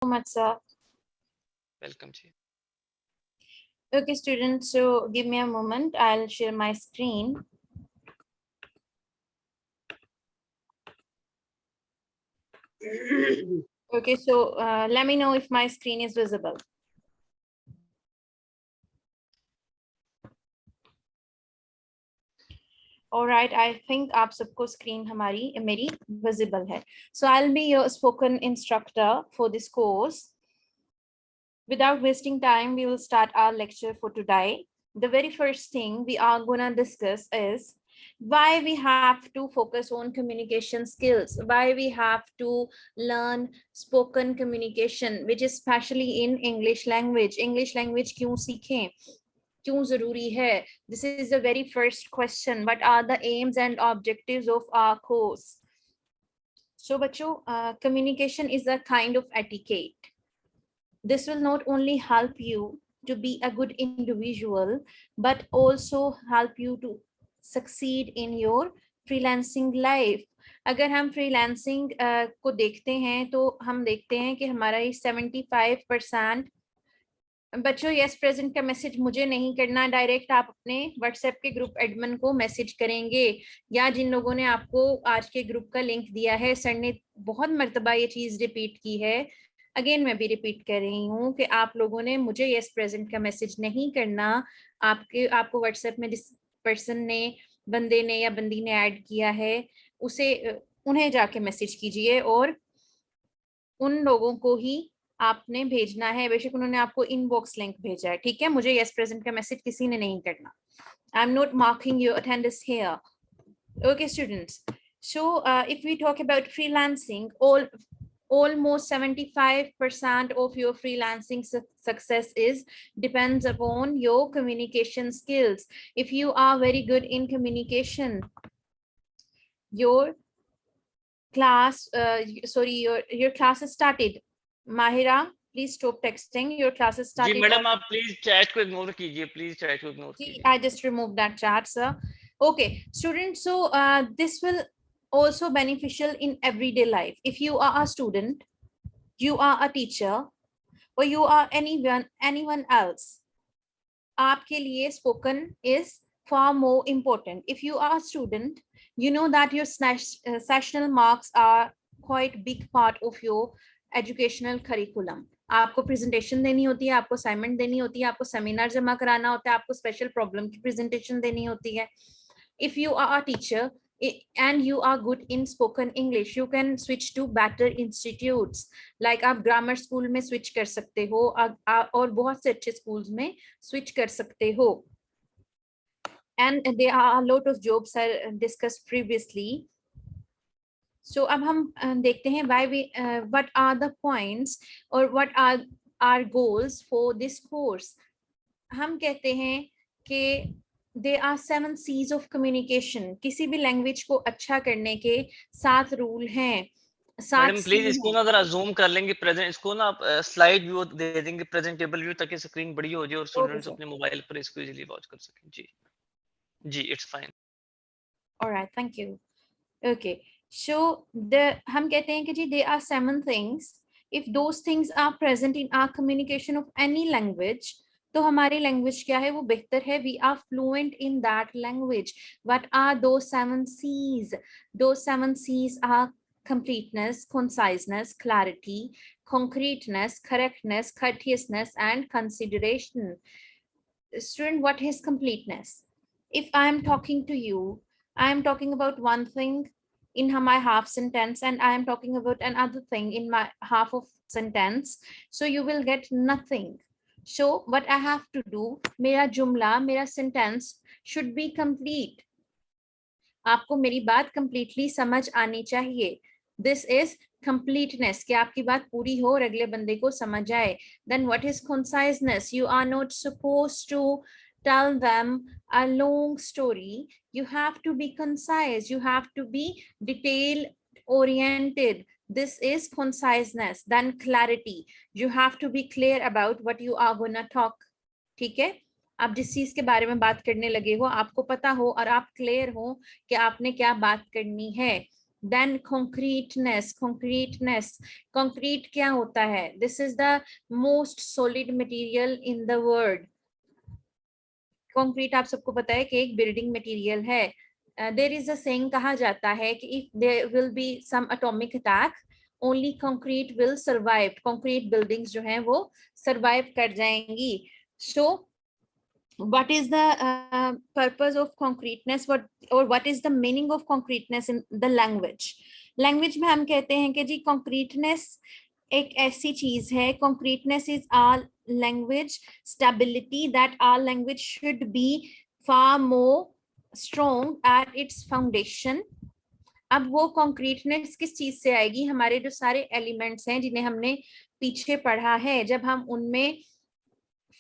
so much, sir. Welcome, Ji. Okay, students, so give me a moment. I'll share my screen. Okay, so let me know if my screen is visible. All right, I think आप सबको screen हमारी मेरी visible है. So I'll be your spoken instructor for this course. Without wasting time, we will start our lecture for today. The very first thing we are gonna discuss is why we have to focus on communication skills, why we have to learn spoken communication, which is especially in English language. English language क्यों सीखें? क्यों जरूरी है? This is the very first question. What are the aims and objectives of our course? So बच्चों, communication is a kind of etiquette. This will not only help you to be a good individual, but also help you to succeed in your freelancing life. अगर हम freelancing को देखते हैं तो हम देखते हैं कि हमारा ये 75%. बच्चों यस प्रेजेंट का मैसेज मुझे नहीं करना, डायरेक्ट आप अपने व्हाट्सएप के ग्रुप एडमिन को मैसेज करेंगे, या जिन लोगों ने आपको आज के ग्रुप का लिंक दिया है, सर ने बहुत मर्तबा ये चीज रिपीट की है, अगेन मैं भी रिपीट कर रही हूँ कि आप लोगों ने मुझे यस प्रेजेंट का मैसेज नहीं करना, आपको व्हाट्सएप में जिस पर्सन ने, बंदे ने या बंदी ने ऐड किया है उसे उन्हें जाके मैसेज कीजिए, और उन लोगों को ही आपने भेजना है, बेशक उन्होंने आपको इनबॉक्स लिंक भेजा है, ठीक है? मुझे यस प्रेजेंट का मैसेज किसी ने नहीं करना. I am not marking your attendance here. Okay, students. So if we talk about freelancing, almost 75% of your freelancing success depends upon your communication skills. If you are very good in communication, your class, your class is started. Mahira, please stop texting. Your class is started. जी madam आप please chat को ignore कीजिए, please chat को ignore कीजिए. I just removed that chat, sir. Okay, students, so this will also beneficial in everyday life. If you are a student, you are a teacher, or you are anyone else, आपके लिए spoken is far more important. If you are a student, you know that your sessional marks are quite big part of your educational curriculum. आपको presentation देनी होती है, आपको assignment देनी होती है, आपको सेमिनार जमा कराना होता है, आपको स्पेशल प्रॉब्लम की प्रेजेंटेशन देनी होती है. If you are a teacher and you are good in spoken English, you can switch to better institutes. Like आप grammar school में switch कर सकते हो, और बहुत से अच्छे schools में switch कर सकते हो. And there are a lot of jobs are discussed previously. So अब हम देखते हैं why we what are the points or what are our goals for this course. हम कहते हैं कि there are 7 C's of communication. किसी भी लैंग्वेज को अच्छा करने के 7 रूल हैं. मैडम प्लीज इसको ना जरा जूम कर लेंगे, प्रेजेंट इसको ना आप स्लाइड व्यू दे देंगे, प्रेजेंटेबल व्यू, ताकि स्क्रीन बड़ी हो जाए और स्टूडेंट्स अपने मोबाइल पर इसको इजीली वॉच कर सकें. जी जी it's fine. Alright, thank you. Okay, so हम कहते हैं कि जी there are 7 things. If those things are present in our communication of any language, तो हमारी लैंग्वेज क्या है, वो बेहतर है. We are fluent in that language. What are those 7 C's? Those 7 C's are completeness, conciseness, clarity, concreteness, correctness, courteousness, and consideration. Student, what is completeness? If I am talking to you, I am talking about one thing in my half sentence, and I am talking about another thing in my half of sentence, so you will get nothing. So what I have to do, मेरा जुमला, मेरा sentence should be complete. आपको मेरी बात completely समझ आनी चाहिए. This is completeness, कि आपकी बात पूरी हो और अगले बंदे को समझ आए. Then what is conciseness? You are not supposed to tell them a long story. You have to be concise. You have to be detail oriented. This is conciseness. Then clarity. You have to be clear about what you are gonna talk. ठीक है? आप जिस चीज के बारे में बात करने लगे हो, आपको पता हो और आप क्लियर हो कि आपने क्या बात करनी है. Then concreteness, concreteness. Concrete क्या होता है? This is the most solid material in the world. Concrete आप सबको पता है कि एक building material है. There is a saying कहा जाता है कि if there will be some atomic attack, only concrete will survive. Concrete buildings जो हैं वो survive कर जाएंगी. So what is the purpose of concreteness, what is the meaning of concreteness in the language? Language में हम कहते हैं कि जी concreteness एक ऐसी चीज है, concreteness is our language stability, that our language should be far more strong at its foundation. अब वो concreteness किस चीज से आएगी? हमारे जो सारे elements हैं जिन्हें हमने पीछे पढ़ा है, जब हम उनमें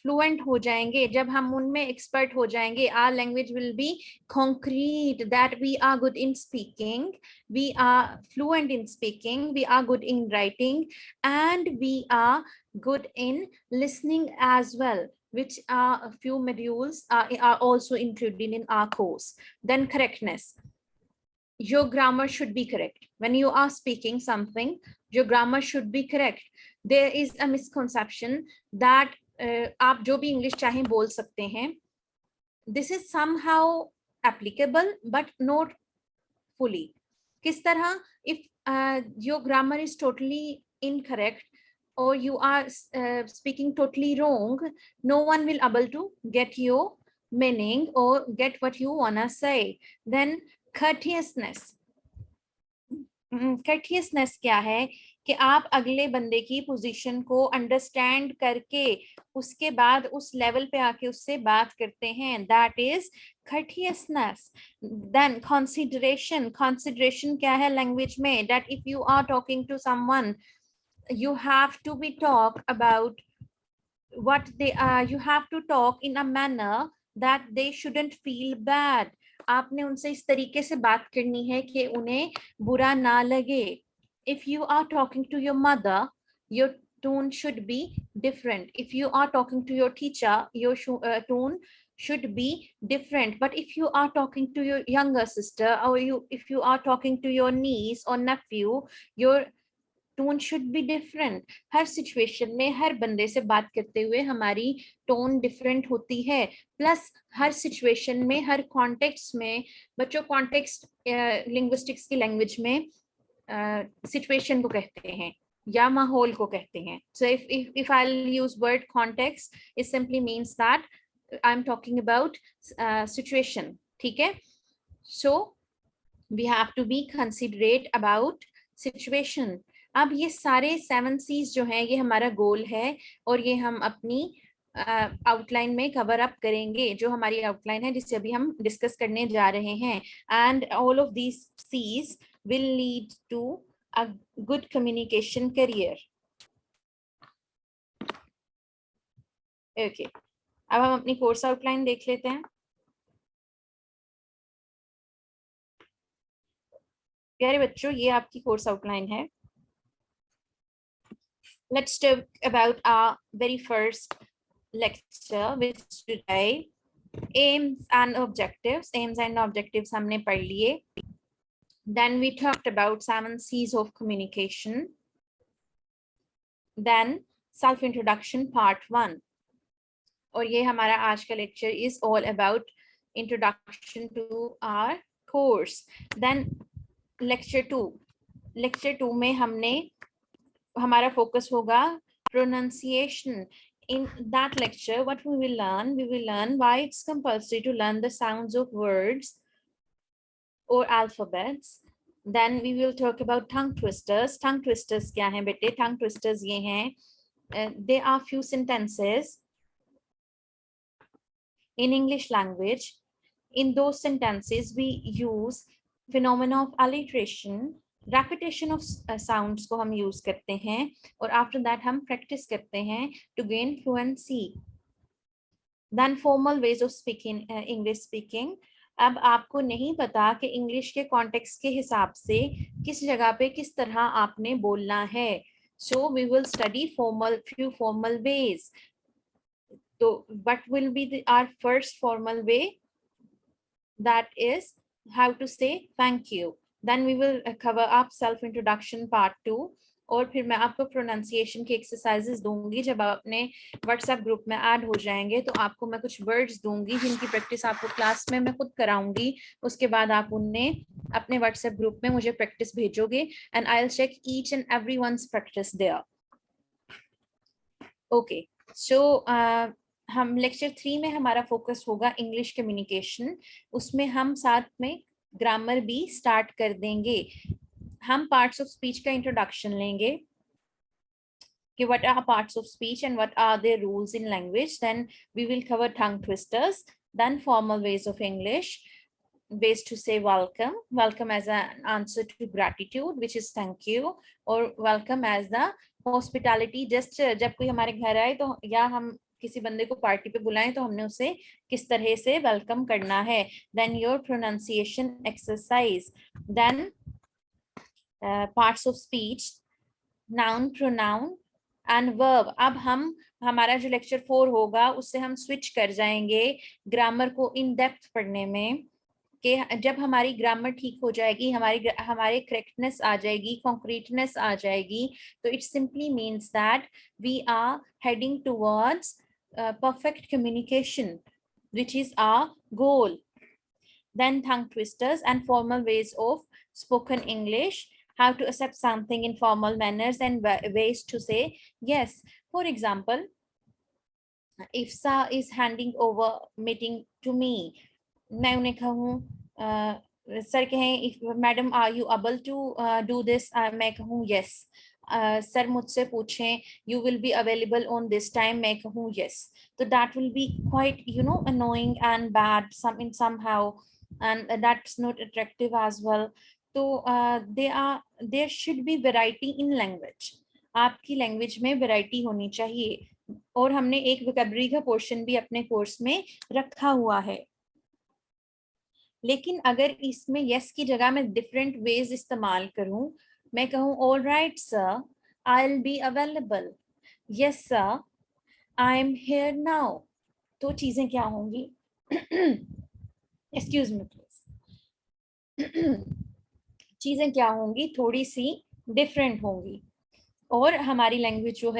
फ्लुएंट हो जाएंगे, जब हम उनमें एक्सपर्ट हो जाएंगे, our language will be concrete, that we are good in speaking, we are fluent in speaking, we are good in writing, and we are good in listening as well, which are a few modules are also included in our course. Then correctness. Your grammar should be correct. When you are speaking something, your grammar should be correct. There is a misconception that आप जो भी English चाहें बोल सकते हैं. This is somehow applicable but not fully. किस तरह? If your grammar is totally incorrect or you are speaking totally wrong, no one will able to get your meaning or get what you wanna say. Then courteousness. Courteousness क्या है? कि आप अगले बंदे की position को अंडरस्टैंड करके उसके बाद उस लेवल पे आके उससे बात करते हैं. That is courteousness. Then consideration. Consideration क्या है लैंग्वेज में? That if you are talking to someone, you have to be talk about what they are. You have to talk in a manner that they shouldn't feel bad. आपने उनसे इस तरीके से बात करनी है कि उन्हें बुरा ना लगे. If you are talking to your mother, your tone should be different. If you are talking to your teacher, your tone should be different. But if you are talking to your younger sister, or if you are talking to your niece or nephew, your tone should be different. Her situation में हर बंदे से बात करते हुए हमारी tone different होती है. Plus हर situation में, हर कॉन्टेक्स्ट में, बच्चों कॉन्टेक्स्ट लिंग्विस्टिक्स की लैंग्वेज में सिचुएशन को कहते हैं या माहौल को कहते हैं. सो if I'll use word context, it simply means that I'm talking about situation. ठीक है? So we have to be considerate about situation. अब ये सारे 7 C's जो हैं ये हमारा गोल है और ये हम अपनी आउटलाइन में कवर अप करेंगे, जो हमारी आउटलाइन है जिससे अभी हम डिस्कस करने जा रहे हैं. And all of these C's will lead to a good communication career. Okay, अब हम अपनी कोर्स आउटलाइन देख लेते हैं. प्यारे बच्चों, ये आपकी कोर्स आउटलाइन है. Let's talk about our very first lecture, which today aims and objectives. Aims and objectives हमने पढ़ लिए. Then we talked about 7 C's of communication. Then self-introduction part 1. और ये हमारा आज का lecture is all about introduction to our course. Then lecture 2. lecture 2 में हमने हमारा focus होगा pronunciation. In that lecture, what we will learn why it's compulsory to learn the sounds of words or alphabets. Then we will talk about tongue twisters. Tongue twisters क्या हैं बेटे? Tongue twisters ये हैं, there are few sentences in English language. In those sentences we use phenomena of alliteration, repetition of sounds को हम use करते हैं और after that हम practice करते हैं to gain fluency. Then formal ways of speaking, English speaking. अब आपको नहीं पता कि इंग्लिश के कॉन्टेक्स्ट के हिसाब से किस जगह पे किस तरह आपने बोलना है. So we will study few formal ways. So what will be our first formal way? That is how to say thank you. Then we will cover up self introduction part 2. और फिर मैं आपको प्रोनाउंसिएशन की exercises दूंगी जब आप अपने WhatsApp group में ऐड हो जाएंगे, तो आपको मैं कुछ वर्ड्स दूंगी जिनकी प्रैक्टिस आपको क्लास में मैं खुद कराऊंगी। उसके बाद आप उन्हें अपने व्हाट्सएप ग्रुप में मुझे प्रैक्टिस भेजोगे and I will check each and everyone's practice there. Okay, so हम लेक्चर 3 में हमारा फोकस होगा इंग्लिश कम्युनिकेशन। उसमें हम साथ में ग्रामर भी स्टार्ट कर देंगे। हम पार्ट्स ऑफ स्पीच का इंट्रोडक्शन लेंगे कि what are parts of speech and what are their rules in language. Then we will cover tongue twisters, then formal ways of English, ways to say welcome, welcome as an answer to gratitude which is thank you, or welcome as the hospitality gesture। जब कोई हमारे घर आए तो या हम किसी बंदे को पार्टी पे बुलाएं तो हमने उसे किस तरह से वेलकम करना है। Then your pronunciation exercise, then parts of speech, noun, pronoun and verb. अब हम हमारा जो लेक्चर 4 होगा उससे हम स्विच कर जाएंगे ग्रामर को इन डेप्थ पढ़ने में, कि जब हमारी ग्रामर ठीक हो जाएगी, हमारे करेक्टनेस आ जाएगी, कॉन्क्रीटनेस आ जाएगी, तो it simply means that we are heading towards perfect communication, which is our goal. Then tongue twisters and formal ways of spoken English, how to accept something in formal manners and ways to say yes. For example, if Sa is handing over meeting to me, मैं उन्हें कहूँ sir कहें if madam are you able to do this, मैं कहूँ yes. Sir मुझसे पूछें you will be available on this time, मैं कहूँ यस। तो that will be quite annoying and bad some in somehow, and that's not attractive as well. तो there should be variety in language। आपकी language में variety होनी चाहिए, और हमने एक वोकैबुलरी का पोर्शन भी अपने कोर्स में रखा हुआ है। लेकिन अगर इसमें यस की जगह मैं डिफरेंट वेज इस्तेमाल करूं, मैं कहूं all right sir, I will be available, yes sir, I am here now, तो चीजें क्या होंगी? Excuse me please. चीजें क्या होंगी? थोड़ी सी डिफरेंट होंगी, और हमारी लैंग्वेज जो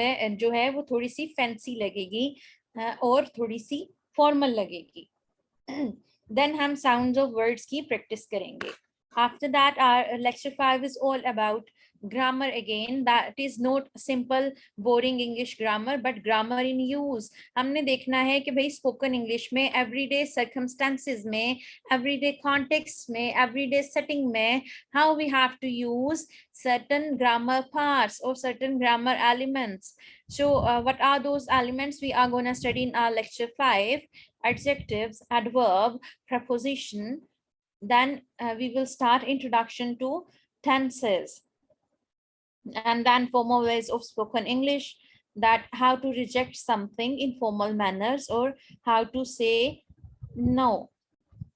है वो थोड़ी सी फैंसी लगेगी और थोड़ी सी फॉर्मल लगेगी। Then हम sounds of words की प्रैक्टिस करेंगे। After that, our lecture 5 is all about grammar again. That is not simple boring English grammar, but grammar in use. हमने देखना है कि भाई spoken English में everyday circumstances में, everyday context में, everyday setting में, how we have to use certain grammar parts or certain grammar elements. So what are those elements we are going to study in our lecture 5? Adjectives, adverb, preposition. Then we will start introduction to tenses, and then formal ways of spoken English, that how to reject something in formal manners or how to say no.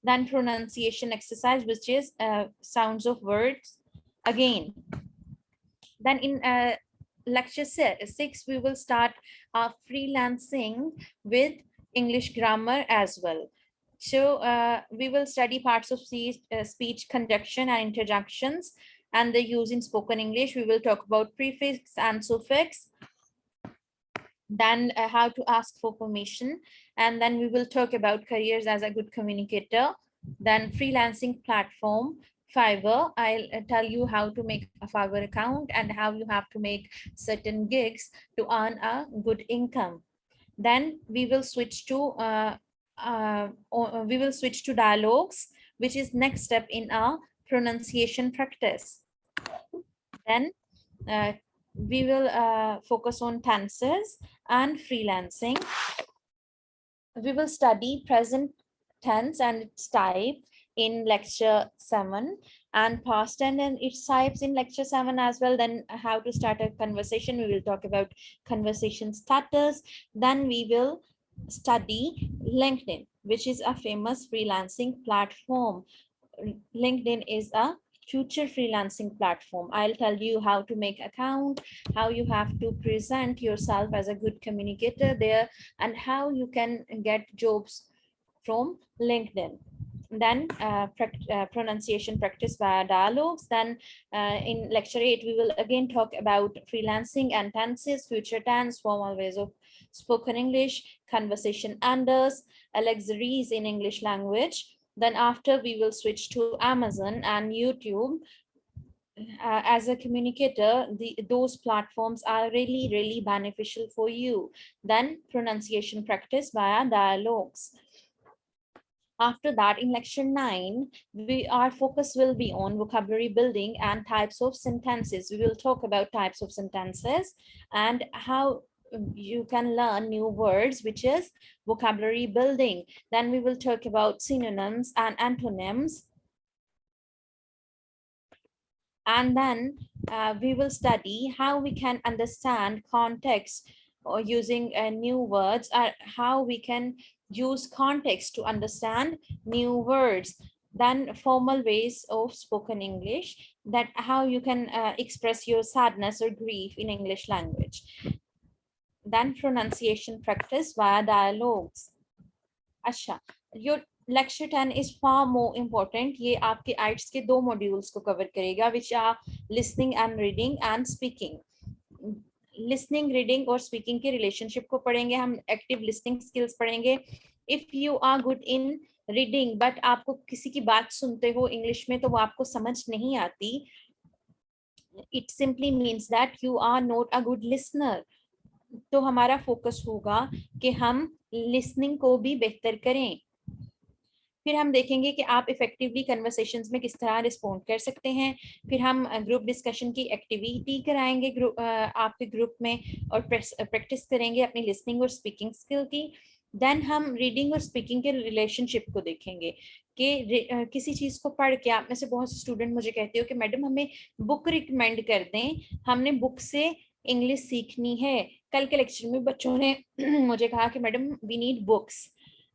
Then pronunciation exercise, which is sounds of words again. Then in lecture 6 we will start freelancing with English grammar as well. So we will study parts of speech conjunction and interjections and the use in spoken English. We will talk about prefix and suffix, then how to ask for permission, and then we will talk about careers as a good communicator, then freelancing platform, Fiverr. I'll tell you how to make a Fiverr account and how you have to make certain gigs to earn a good income. Then we will switch to dialogues, which is next step in our pronunciation practice. Then we will focus on tenses and freelancing. We will study present tense and its type in lecture 7, and past tense and its types in lecture 7 as well. Then how to start a conversation, we will talk about conversation starters. Then we will study LinkedIn, which is a famous freelancing platform. LinkedIn is a future freelancing platform. I'll tell you how to make account, how you have to present yourself as a good communicator there, and how you can get jobs from LinkedIn. then pronunciation practice via dialogues. Then in lecture 8 we will again talk about freelancing and tenses, future tense, formal ways of spoken English, conversation enders, auxiliaries in English language. Then after we will switch to Amazon and YouTube. As a communicator, those platforms are really beneficial for you. Then pronunciation practice via dialogues. After that, in lecture 9, our focus will be on vocabulary building and types of sentences. We will talk about types of sentences and how you can learn new words, which is vocabulary building. Then we will talk about synonyms and antonyms. And then we will study how we can understand context or using new words, how we can use context to understand new words. Then formal ways of spoken English, that how you can express your sadness or grief in English language. Then pronunciation practice via dialogues. अच्छा, your lecture 10 is far more important. ये आपके IELTS के 2 modules को cover करेगा, which are listening and reading and speaking. Listening, reading और speaking के relationship को पढ़ेंगे हम, active listening skills पढ़ेंगे. If you are good in reading but आपको किसी की बात सुनते हो इंग्लिश में तो वो आपको समझ नहीं आती, it simply means that you are not a good listener. तो हमारा फोकस होगा कि हम लिसनिंग को भी बेहतर करें. फिर हम देखेंगे कि आप इफेक्टिवली कन्वर्सेशंस में किस तरह रिस्पॉन्ड कर सकते हैं. फिर हम ग्रुप डिस्कशन की एक्टिविटी कराएंगे आपके ग्रुप में और प्रैक्टिस करेंगे अपनी लिसनिंग और स्पीकिंग स्किल की. देन हम रीडिंग और स्पीकिंग के रिलेशनशिप को देखेंगे कि किसी चीज को पढ़ के, आप में से बहुत से स्टूडेंट मुझे कहते हो कि मैडम हमें बुक रिकमेंड कर दें, हमने बुक से इंग्लिश सीखनी है. कल के लेक्चर में बच्चों ने मुझे कहा कि मैडम वी नीड बुक्स,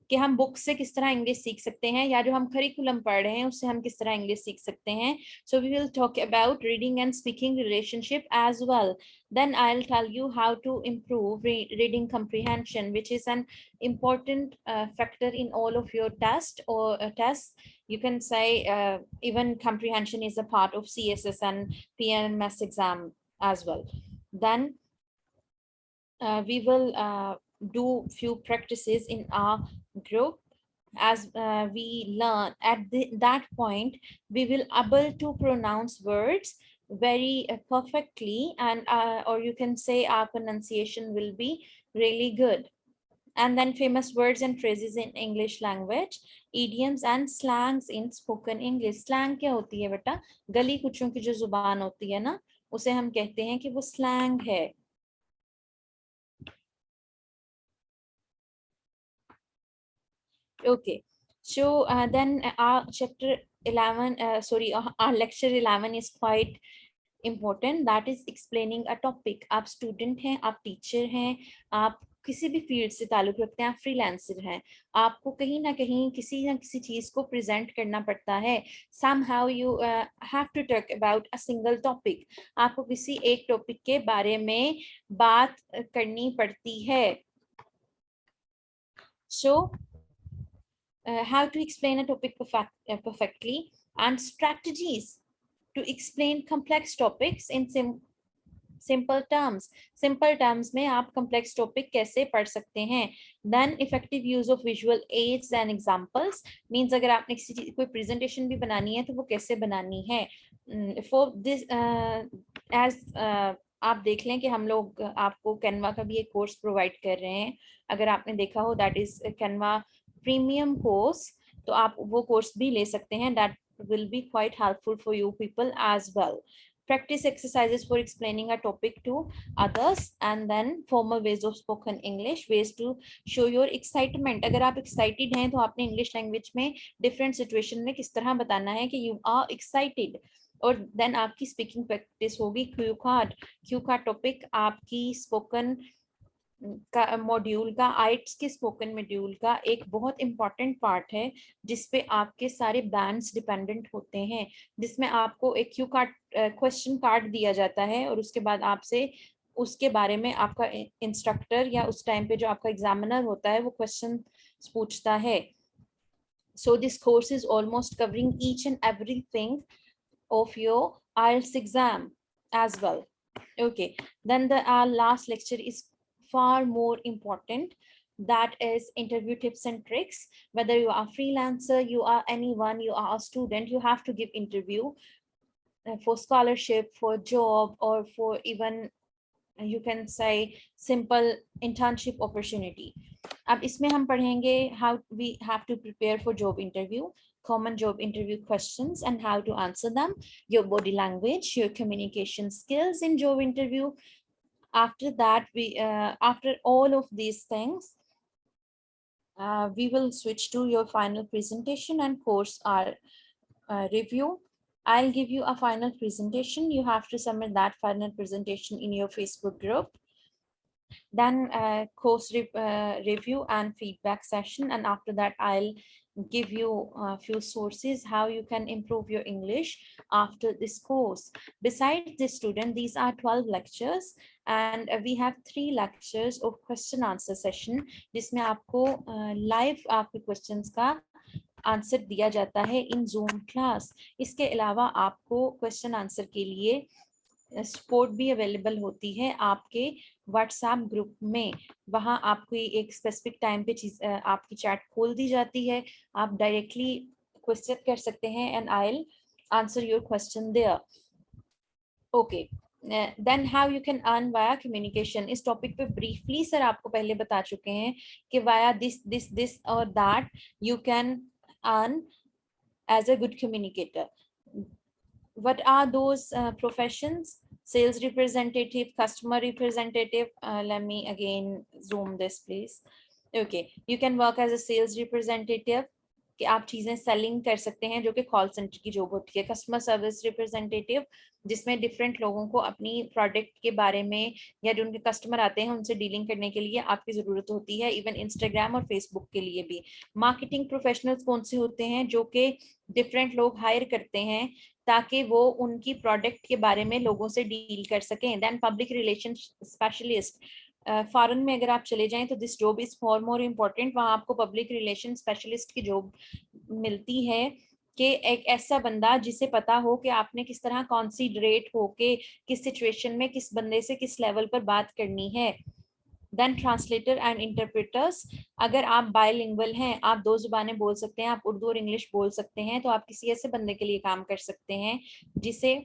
कि हम बुक से किस तरह इंग्लिश सीख सकते हैं या जो हम करिकुलम पढ़ रहे हैं उससे हम किस तरह इंग्लिश सीख सकते हैं. So we will talk about reading and speaking relationship as well. Then I'll tell you how to improve reading comprehension, which is an important factor in all of your tests. You can say even comprehension is a part of CSS and PNMS exam as well. Then we will do few practices in our group. As we learn at that point, we will able to pronounce words very perfectly, and or you can say our pronunciation will be really good. And then famous words and phrases in English language, idioms and slangs in spoken English. Slang क्या होती है बेटा? गली कुचों की जो जुबान होती है ना, उसे हम कहते हैं कि वो slang है. Okay, so then our chapter 11, our lecture 11 is quite important. That is explaining a topic. आप student हैं, आप teacher हैं, आप किसी भी फील्ड से ताल्लुक रखते हैं, आप फ्रीलांसर हैं, आपको कहीं ना किसी चीज को प्रेजेंट करना पड़ता है. somehow you have to talk about a single topic. आपको किसी एक टॉपिक के बारे में बात करनी पड़ती है. So how to explain a topic perfectly, and strategies to explain complex topics in simple terms. Simple terms में आप complex topic कैसे पढ़ सकते हैं. Then effective use of visual aids and examples, means अगर आपने कोई presentation भी बनानी है तो वो कैसे बनानी है. For this as आप देख लें कि हम लोग आपको कैनवा का भी एक कोर्स प्रोवाइड कर रहे हैं. अगर आपने देखा हो, that is Canva premium course, तो आप वो कोर्स भी ले सकते हैं. That will be quite helpful for you people as well. Practice exercises for explaining a topic to others, and then formal ways of spoken English, ways to show your excitement. अगर आप excited हैं तो आपने English language में different situation में किस तरह बताना है कि you are excited. और then आपकी speaking practice होगी क्यू कार्ड टॉपिक आपकी spoken का मॉड्यूल का, आइट्स के स्पोकन मॉड्यूल का एक बहुत इंपॉर्टेंट पार्ट है जिसपे आपके सारे बैंड्स डिपेंडेंट होते हैं, जिसमें आपको एक क्यू कार्ड क्वेश्चन कार्ड दिया जाता है और उसके बाद आपसे उसके बारे में आपका इंस्ट्रक्टर या उस टाइम पे जो आपका एग्जामिनर होता है वो क्वेश्चन पूछता है. So this course is almost covering each and everything of your IELTS exam as well. Okay, then the our last lecture is far more important. That is interview tips and tricks. Whether you are freelancer, you are anyone, you are a student, you have to give interview for scholarship, for job, or for even you can say simple internship opportunity. अब इसमें हम पढ़ेंगे how we have to prepare for job interview, common job interview questions and how to answer them, your body language, your communication skills in job interview. After that, after all of these things, we will switch to your final presentation and course our review. I'll give you a final presentation. You have to submit that final presentation in your Facebook group. Then course review and feedback session, and after that I'll give you a few sources how you can improve your English after this course. Besides this, student, these are 12 lectures and we have 3 lectures of question answer session जिसमें आपको live आपके questions का answer दिया जाता है इन Zoom class. इसके अलावा आपको क्वेश्चन आंसर के लिए सपोर्ट भी अवेलेबल होती है आपके व्हाट्सएप ग्रुप में. वहां आपको एक स्पेसिफिक टाइम पे आपकी चैट खोल दी जाती है, आप डायरेक्टली क्वेश्चन कर सकते हैं and I will answer your question there. Okay, then how you can earn via communication. इस टॉपिक पे ब्रीफली सर आपको पहले बता चुके हैं कि वाया दिस दिस दिस और that you can earn as a good communicator. What are those professions? Sales representative, customer representative. Let me again zoom this, please. Okay, you can work as a sales representative कि आप चीजें selling कर सकते हैं जो कि call centre की job होती है. कस्टमर सर्विस रिप्रेजेंटेटिव जिसमें डिफरेंट लोगों को अपनी प्रोडक्ट के बारे में या जो उनके कस्टमर आते हैं उनसे डीलिंग करने के लिए आपकी जरूरत होती है, इवन इंस्टाग्राम और फेसबुक के लिए भी. मार्केटिंग प्रोफेशनल्स कौन से होते हैं? जो कि डिफरेंट लोग हायर करते हैं ताकि वो उनकी प्रोडक्ट के बारे में लोगों से डील कर सकें. Then public relation specialist. Foreign में अगर आप चले जाएं तो this job is for more important. वहां आपको पब्लिक रिलेशन स्पेशलिस्ट की जॉब मिलती है कि एक ऐसा बंदा जिसे पता हो कि आपने किस तरह कॉन्सिडरेट होके किस सिचुएशन में किस बंदे से किस लेवल पर बात करनी है. Then translator and interpreters. अगर आप बायलिंगुअल हैं, आप 2 जुबानें बोल सकते हैं, आप उर्दू और इंग्लिश बोल सकते हैं, तो आप किसी ऐसे बंदे के लिए काम कर सकते हैं जिसे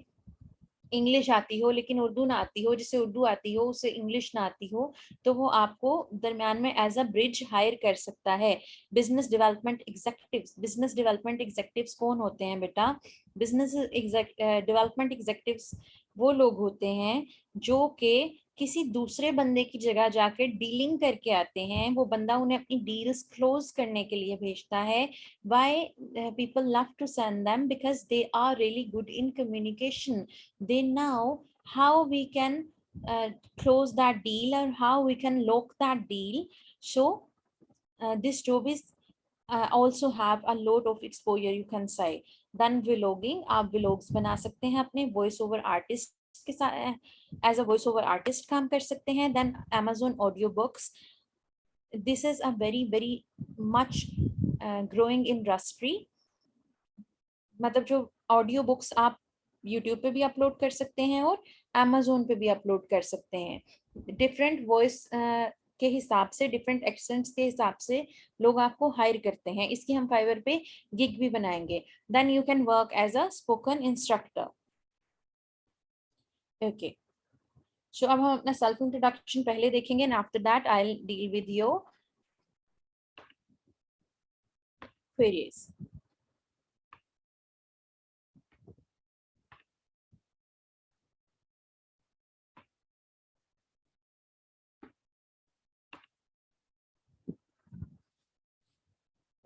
इंग्लिश आती हो लेकिन उर्दू ना आती हो, जिसे उर्दू आती हो उसे इंग्लिश ना आती हो, तो वो आपको दरमियान में एज अ ब्रिज हायर कर सकता है. Business development executives. Business development executives कौन होते हैं बेटा? बिजनेस डेवलपमेंट एग्जीक्यूटिव्स वो लोग होते हैं जो कि किसी दूसरे बंदे की जगह जाकर डीलिंग करके आते हैं. वो बंदा उन्हें अपनी डील्स क्लोज करने के लिए भेजता है. Why people love to send them? Because they are really good in communication. They know how we can close that deal or how we can lock that deal. So this job is also have a lot of exposure, you can say. Then vlogging. आप vlogs बना सकते हैं अपने voice over artist के साथ, as a voice over artist काम कर सकते हैं. Then Amazon audio books. This is a very very much growing industry. मतलब जो ऑडियो बुक्स आप यूट्यूब पे भी अपलोड कर सकते हैं और Amazon पे भी अपलोड कर सकते हैं. डिफरेंट वॉइस के हिसाब से, डिफरेंट एक्सेंट्स के हिसाब से लोग आपको हायर करते हैं. इसकी हम फाइवर पे गिग भी बनाएंगे. Then you can work as a spoken instructor. Okay, so अब हम अपना सेल्फ इंट्रोडक्शन पहले देखेंगे and after that I will deal with your queries.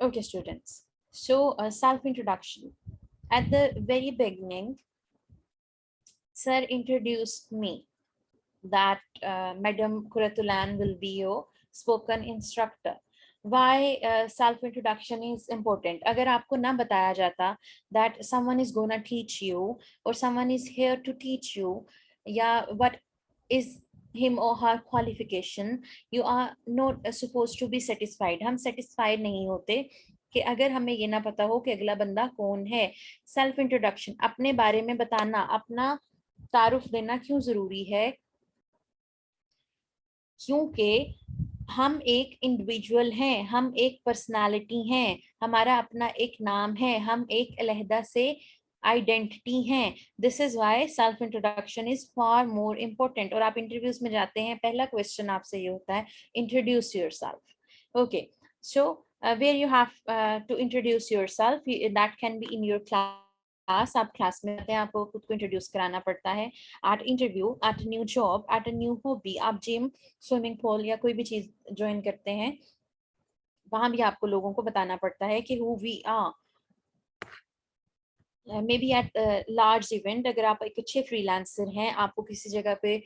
Okay, students. So, self-introduction. At the very beginning, sir introduced me that Madam Kuratulan will be your spoken instructor. Why self-introduction is important? अगर आपको ना बताया जाता that someone is gonna teach you or someone is here to teach you, या what is him or her qualification, you are not supposed to be satisfied. हम satisfied नहीं होते कि अगर हमें ये ना पता हो कि अगला बंदा कौन है। सेल्फ इंट्रोडक्शन, अपने बारे में बताना, अपना तारुफ देना क्यों जरूरी है? क्योंकि हम एक इंडिविजुअल हैं, हम एक पर्सनालिटी हैं, हमारा अपना एक नाम है, हम एक अलहदा से आइडेंटिटी हैं। This is why self introduction is far more important. और आप इंटरव्यूज में जाते हैं, पहला क्वेश्चन आपसे ये होता है, introduce yourself. Okay, so where you have to introduce yourself, that can be in your class। आप क्लास में आते हैं, आपको खुद को इंट्रोड्यूस कराना पड़ता है। At interview, at new job, at a new hobby, आप जिम, स्विमिंग पूल या कोई भी चीज ज्वाइन करते हैं, वहां भी आपको लोगों को बताना पड़ता है कि who we are. Maybe at large event, अगर आप एक अच्छे फ्रीलांसर हैं, आपको किसी जगह पे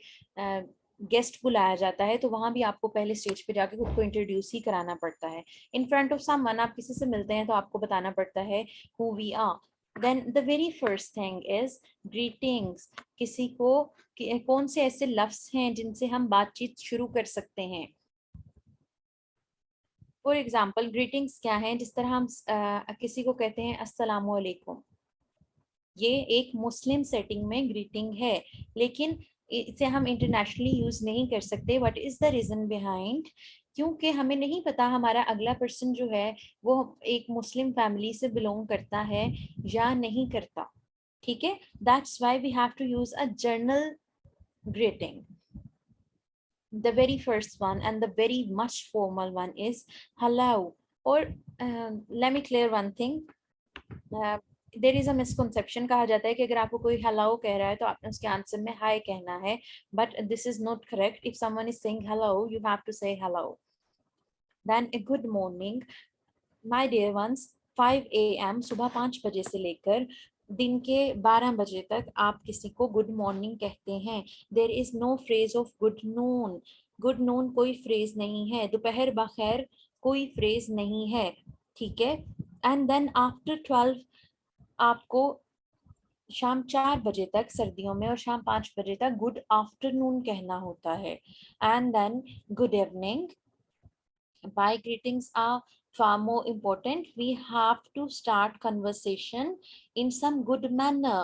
गेस्ट बुलाया जाता है, तो वहां भी आपको पहले स्टेज पे जाके खुद को इंट्रोड्यूस ही कराना पड़ता है। इन फ्रंट ऑफ समवन आप किसी से मिलते हैं तो आपको बताना पड़ता है who we are. Then the very first thing is greetings. किसी को कौन से ऐसे लफ्ज हैं जिनसे हम बातचीत शुरू कर सकते हैं? फॉर एग्जाम्पल, ग्रीटिंग्स क्या है? जिस तरह हम किसी को कहते हैं अस्सलामु अलैकुम, ये एक मुस्लिम सेटिंग में ग्रीटिंग है, लेकिन इसे हम इंटरनेशनली यूज नहीं कर सकते। What is the reason behind? क्योंकि हमें नहीं पता हमारा अगला पर्सन जो है वो एक मुस्लिम फैमिली से बिलोंग करता है या नहीं करता। ठीक है, that's why we have to use a general greeting. The very first one and the very much formal one is hello. Or let me clear one thing. There is a misconception. कहा जाता है कि अगर आपको कोई hello कह रहा है तो आपने उसके आंसर में हाय कहना है, but this is not correct. If someone is saying hello, you have to say hello. Then a good morning my dear ones. 5 AM, सुबह 5 बजे से लेकर दिन के 12 बजे तक आप किसी को गुड मॉर्निंग कहते हैं। There is no phrase of good noon. Good noon कोई फ्रेज नहीं है। दोपहर बखैर कोई फ्रेज नहीं है। ठीक है, एंड देन आफ्टर 12 आपको शाम 4 बजे तक सर्दियों में और शाम 5 बजे तक गुड आफ्टरनून कहना होता है। And then good evening. Why greetings are far more important? We have to start conversation in some good manner.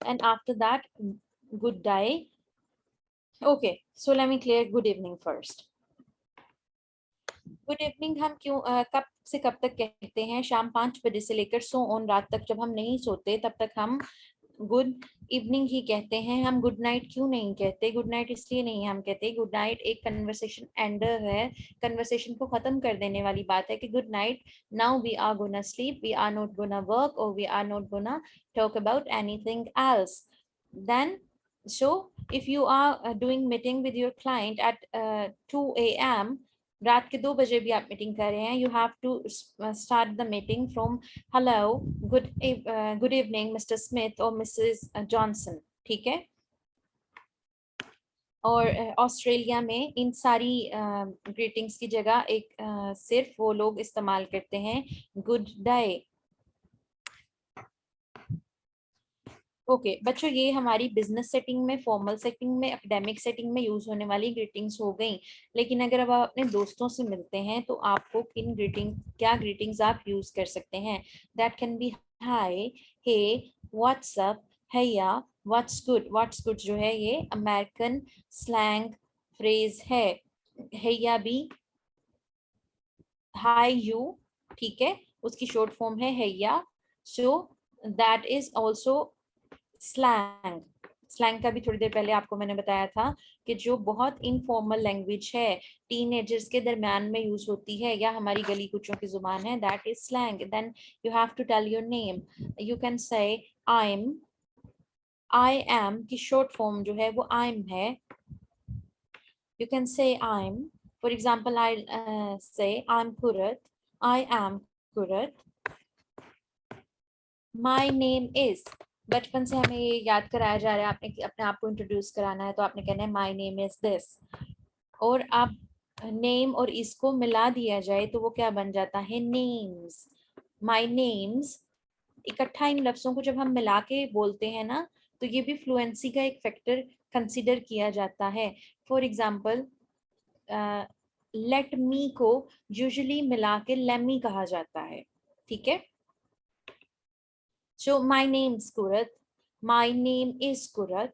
And after that, good day. Okay, so let me clear good evening first. Good evening हम क्यों कब से कब तक कहते हैं? शाम 5 बजे से लेकर सो ऑन रात तक, जब हम नहीं सोते तब तक हम गुड इवनिंग ही कहते हैं। हम गुड नाइट क्यों नहीं कहते? गुड नाइट इसलिए नहीं हम कहते, गुड नाइट एक कन्वर्सेशन एंडर है, कन्वर्सेशन को खत्म कर देने वाली बात है कि good night, now we are gonna sleep, we are not gonna work और we are not gonna talk about anything else. Then so if you are doing meeting with your client at 2 AM, रात के 2 बजे भी आप meeting कर रहे हैं, you have to start the meeting from hello, good evening Mr Smith और Mrs Johnson. ठीक है, और ऑस्ट्रेलिया में इन सारी ग्रीटिंग्स की जगह एक सिर्फ वो लोग इस्तेमाल करते हैं गुड डे। ओके बच्चों, ये हमारी बिजनेस सेटिंग में, फॉर्मल सेटिंग में, एकेडमिक सेटिंग में यूज होने वाली ग्रीटिंग्स हो गई। लेकिन अगर अब आप अपने दोस्तों से मिलते हैं तो आपको किन ग्रीटिंग, क्या ग्रीटिंग्स आप यूज कर सकते हैं? That can be hi, hey, what's up, hiya, what's good. What's good जो है ये अमेरिकन स्लैंग फ्रेज है। हैया भी हाय यू, ठीक है, उसकी शॉर्ट फॉर्म है हैया। So that is also slang. Slang का भी थोड़ी देर पहले आपको मैंने बताया था कि जो बहुत इनफॉर्मल लैंग्वेज है, टीनेजर्स के दरमियान में यूज होती है या हमारी गली कुचों की जुबान है, that is slang. Then you have to tell your name. You can say I am, I am की शॉर्ट फॉर्म जो है वो आई एम है। You can say I am, for example I say I am Kurat, I am Kurat, my name is. बचपन से हमें ये याद कराया जा रहा है, आपने अपने आप को इंट्रोड्यूस कराना है तो आपने कहना है माई नेम इज दिस। और अब नेम और इसको मिला दिया जाए तो वो क्या बन जाता है? नेम्स। My names. इकट्ठा इन लफ्जों को जब हम मिला के बोलते हैं ना, तो ये भी फ्लुएंसी का एक फैक्टर कंसिडर किया जाता है। फॉर एग्जाम्पल लेट मी को यूजुअली मिला के लेमी कहा जाता है, ठीक है। So my name is Kurat, my name is Kurat.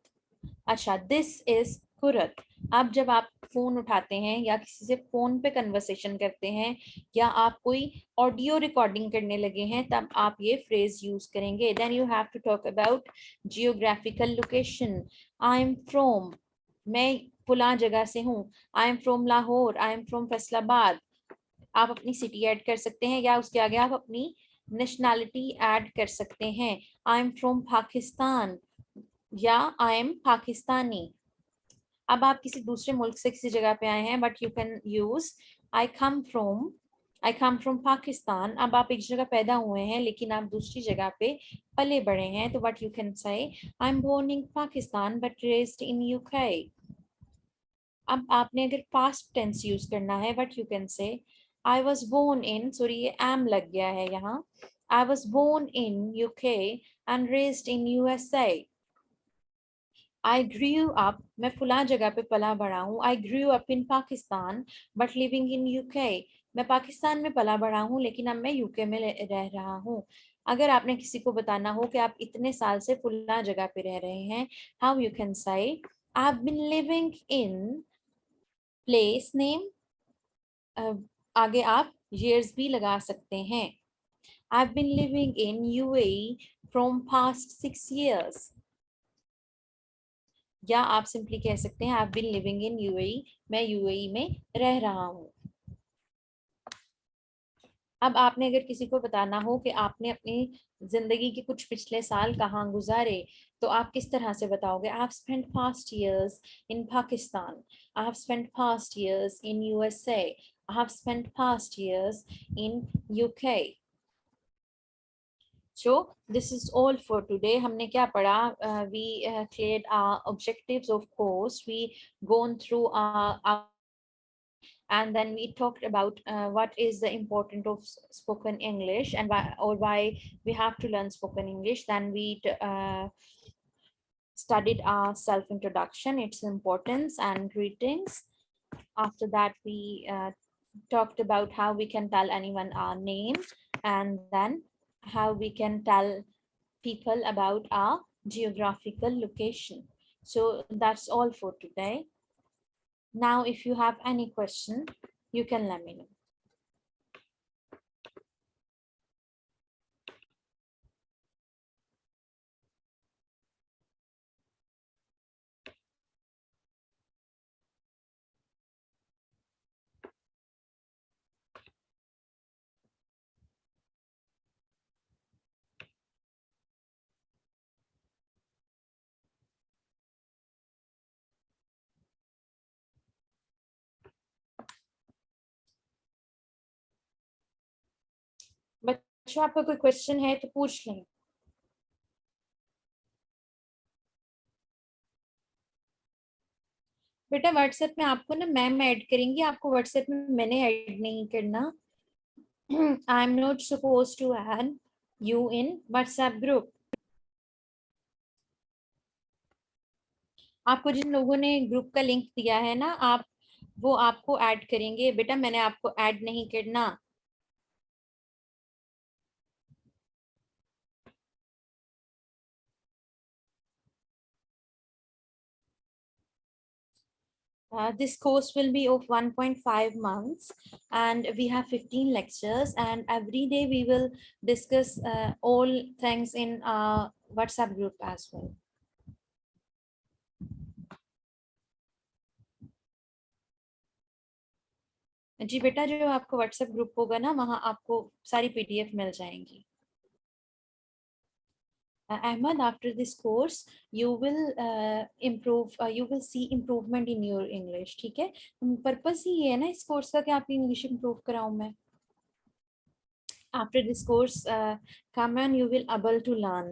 अच्छा, दिस इज कुरत। अब जब आप फोन उठाते हैं या किसी से फोन पे कन्वर्सेशन करते हैं या आप कोई ऑडियो रिकॉर्डिंग करने लगे हैं, तब आप ये फ्रेज यूज करेंगे। Then you have to talk about geographical location. I am from, मैं फुला जगह से हूँ। I am from Lahore, I am from Faisalabad. आप अपनी सिटी ऐड कर सकते हैं या उसके आगे आप अपनी नेशनैलिटी ऐड कर सकते हैं। आई एम फ्रॉम पाकिस्तान या आई एम पाकिस्तानी। अब आप किसी दूसरे मुल्क से किसी जगह पे आए हैं, but you can use I come from, I come from Pakistan. अब आप एक जगह पैदा हुए हैं लेकिन आप दूसरी जगह पे पले बड़े हैं, तो what you can say, I am born in Pakistan but raised in UK. अब आपने अगर पास्ट टेंस यूज करना है, what you can say, I was born in, sorry ये एम लग गया है यहाँ, I was born in UK and raised in USA. I grew up, मैं फुला जगह पे पला बड़ा हूँ। I grew up in Pakistan but living in UK, मैं पाकिस्तान में पला बड़ा हूँ लेकिन अब मैं यूके में रह रहा हूँ। अगर आपने किसी को बताना हो कि आप इतने साल से फुला जगह पे रह रहे हैं, how you can say, I have been living in place name, आगे आप years भी लगा सकते हैं। I've been living in UAE from past 6 years, या आप सिंपली कह सकते हैं I've been living in UAE, मैं यूएई में रह रहा हूँ। अब आपने अगर किसी को बताना हो कि आपने अपनी जिंदगी के कुछ पिछले साल कहाँ गुजारे, तो आप किस तरह से बताओगे? I have spent past years in Pakistan, I have spent past years in USA, I have spent past years in UK. So this is all for today. हमने क्या पढ़ा? We cleared our objectives of course, we gone through our and then we talked about what is the importance of spoken English and why we have to learn spoken English. Then we studied our self introduction, its importance and greetings. After that we talked about how we can tell anyone our name, and then how we can tell people about our geographical location. So that's all for today. Now if you have any question, you can let me know. बच्चों आपका कोई question है तो पूछ लें। बेटा WhatsApp में आपको ना मैम ऐड करेंगी, आपको व्हाट्सएप में मैंने ऐड नहीं करना। I am not suppose to add you in WhatsApp group. आपको जिन लोगों ने ग्रुप का लिंक दिया है ना, आप वो आपको ऐड करेंगे। बेटा मैंने आपको ऐड नहीं करना। This course will be of 1.5 months and we have 15 lectures, and every day we will discuss all things in our WhatsApp group as well. जी बेटा, जो आपको WhatsApp ग्रुप होगा ना, वहाँ आपको सारी PDF मिल जाएंगी। Ahmed, after this course, you will improve. You will see improvement in your English. ठीक है? पर्पस ही ये है ना इस कोर्स का कि आपकी इंग्लिश इंप्रूव कराऊं मैं। After this course, come and you will able to learn.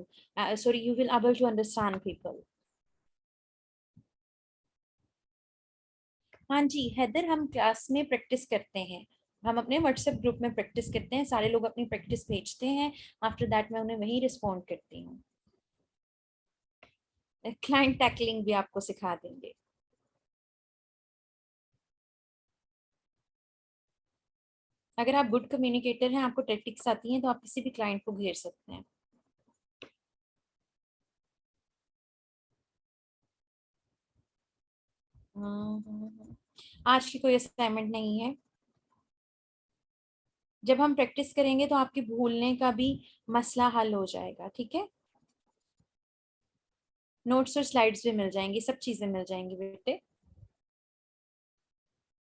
Sorry, you will able to understand people. हाँ जी हैदर, हम क्लास में प्रैक्टिस करते हैं। हम अपने व्हाट्सएप ग्रुप में प्रैक्टिस करते हैं, सारे लोग अपनी प्रैक्टिस भेजते हैं। आफ्टर दैट मैं उन्हें वही रिस्पॉन्ड करती हूँ। क्लाइंट टैकलिंग भी आपको सिखा देंगे। अगर आप गुड कम्युनिकेटर हैं, आपको टैक्टिक्स आती हैं, तो आप किसी भी क्लाइंट को घेर सकते हैं। आज की कोई असाइनमेंट नहीं है। जब हम प्रैक्टिस करेंगे तो आपके भूलने का भी मसला हल हो जाएगा, ठीक है। नोट्स और स्लाइड्स भी मिल जाएंगी, सब चीजें मिल जाएंगी बेटे।